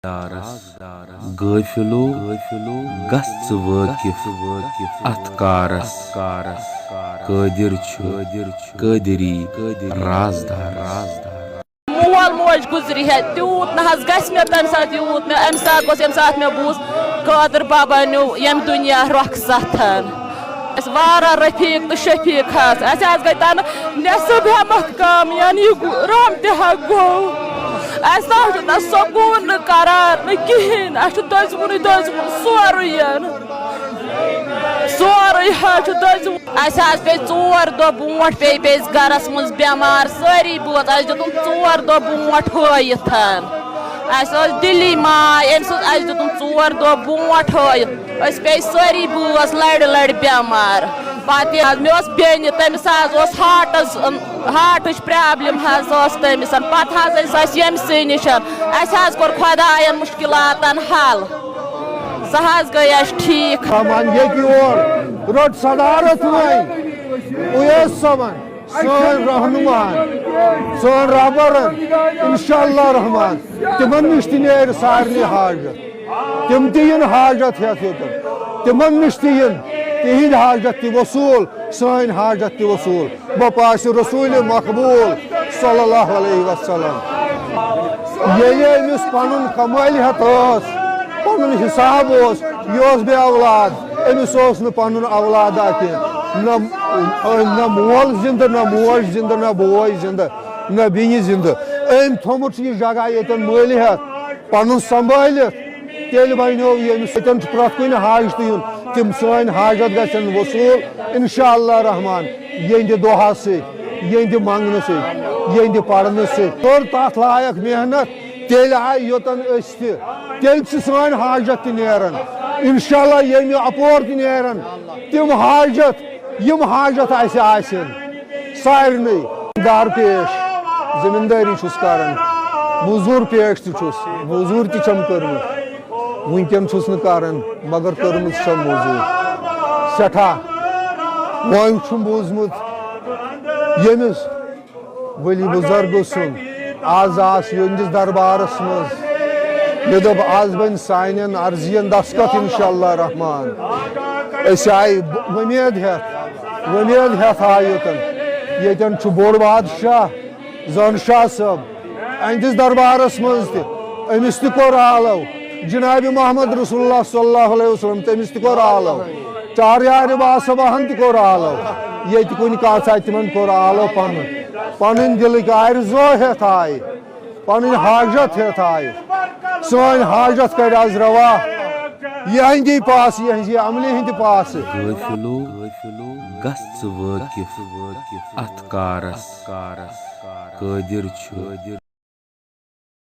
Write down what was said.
غافلو گژھ وٲقِف اتھ کارس قٲدِر چھُ قٲدِری رازدار مول موج گزری ہے تیوت نہ حظ گژھِ مےٚ تمہِ ساتہٕ یوٗت مےٚ امہِ ساتہٕ گوٚژھ ییٚمہِ ساتہٕ مےٚ بوٗز قادر بابا نیوٗ ییٚمہِ دُنیا رۄخصت اَسہِ واریاہ رفیٖق تہٕ شفیٖق حظ اَسہِ حظ گٔے تَنہٕ نٮ۪صٕب ہٮ۪متھ کم یعنی رحم تہِ حظ گوٚو اَسہِ نہ حظ چھُ نہ سکوٗن نہٕ قرار نہٕ کِہیٖنۍ اَسہِ چھُ دٔزمُتٕے دٔزمُت سورُے سورُے حظ چھُ دٔزمُت اَسہِ حظ پیٚیہِ 4 دۄہ برونٛٹھ پیٚیہِ أسۍ گرس منٛز بٮ۪مار سٲری بٲژ اَسہِ دیُتُن 4 دۄہ برونٛٹھ ہٲیِتھ اَسہِ ٲس دِلی ماے أمۍ سٕنٛز اَسہِ دیُتُن 4 دۄہ برونٛٹھ ہٲیِتھ أسۍ پیٚیہِ سٲری بٲژ لڑِ لڑِ بٮ۪مار پتہٕ حظ مےٚ ٲس بیٚنہِ تٔمِس حظ اوس ہاٹٕچ پرابلِم حظ ٲس تٔمِس پتہٕ حظ ٲسۍ أسۍ ییٚمسٕے نِش اَسہِ حظ کوٚر خۄداین مُشکِلاتن حل سۄ حظ گٔے اَسہِ ٹھیٖک رٹ صدارت وۄنۍ اویس صٲبن سٲنۍ رہنُمان سٲنۍ رہبرن انشاءاللہ رحمان تِمن نِش تہِ نیرِ سارنٕے حاجت تِم تہِ یِن حاجت ہٮ۪تھ یوٚتن تِمن نِش تہِ یِن تِہنٛدۍ حاجت تہِ وصوٗل سٲنۍ حاجت تہِ وصوٗل بۄپہٕ آسہِ رسوٗلِ مقبوٗل صلی اللہ علیہ وسلم ییٚلہِ أمِس پنُن کمٲلِیت ٲس پنُن حساب اوس یہِ اوس بے اولاد أمِس اوس نہٕ پنُن اولادہ کینٛہہ نہ مول زندٕ نہ موج زندٕ نہ بوے زندٕ نہ بیٚنہِ زندٕ أمۍ تھوٚمُت چھُ یہِ جگہ ییٚتٮ۪ن مٲلِیت پنُن سنبھٲلِتھ تیٚلہِ بنیو ییٚمِس ییٚتٮ۪ن چھُ پرٛٮ۪تھ کُنہِ حاجتہٕ یُن تِم سٲنۍ حاجت گژھن وصوٗل انشاءاللہ رحمان یِہنٛدِ دُعا سۭتۍ یِہنٛدِ منٛگنہٕ سۭتۍ یِہنٛدِ پرنہٕ سۭتۍ کوٚر تتھ لایق محنت تیٚلہِ آیہِ یوٚتن أسۍ تہِ تیٚلہِ چھِ سٲنۍ حاجت تہِ نیران انشاءاللہ ییٚمہِ اپور تہِ نیرن تِم حاجت یِم حاجت اسہِ آسن سارنٕے درپیش زٔمیٖندٲری چھُس کران موٚزوٗر پیش تہِ چھُس موٚزوٗرۍ تہِ چھم کٔرمٕژ وٕنکٮ۪ن چھُس نہٕ کران مگر کٔرمٕژ چھم موٚزوٗرۍ سٮ۪ٹھاہ وۄنۍ چھُم بوٗزمُت ییٚمِس ؤلی بُزرگہٕ سُنٛد آز آس یِہنٛدِس دربارس منٛز مےٚ دوٚپ آز بنہِ سانٮ۪ن عرضین دستخط انشاءاللہ رحمان أسۍ آیہِ وۄمید ہٮ۪تھ آے یوٚتن ییٚتٮ۪ن چھُ بوٚڑ بادشاہ زٲن شاہ صٲب أہنٛدِس دربارس منٛز تہِ أمِس تہِ کوٚر آلو جنابِ محمد رسول اللہ صلی اللہ علیہ وسلم تٔمِس تہِ کوٚر آلو چاریارِ باسباہن تہِ کوٚر آلو ییٚتہِ کُنہِ کتھ آیہِ تِمن کوٚر آلو پنٕنۍ دِلٕکۍ آرزو ہٮ۪تھ آیہِ پنٕنۍ حاجت ہٮ۪تھ آیہِ سٲنۍ حاجت کرِ آز روا یِہنٛدی پاسہٕ یِہنٛزِ عملہِ ہٕنٛدِ پاسہٕ غٲفلو گژھ وٲقِف اتھ کارس قٲدِر چھُ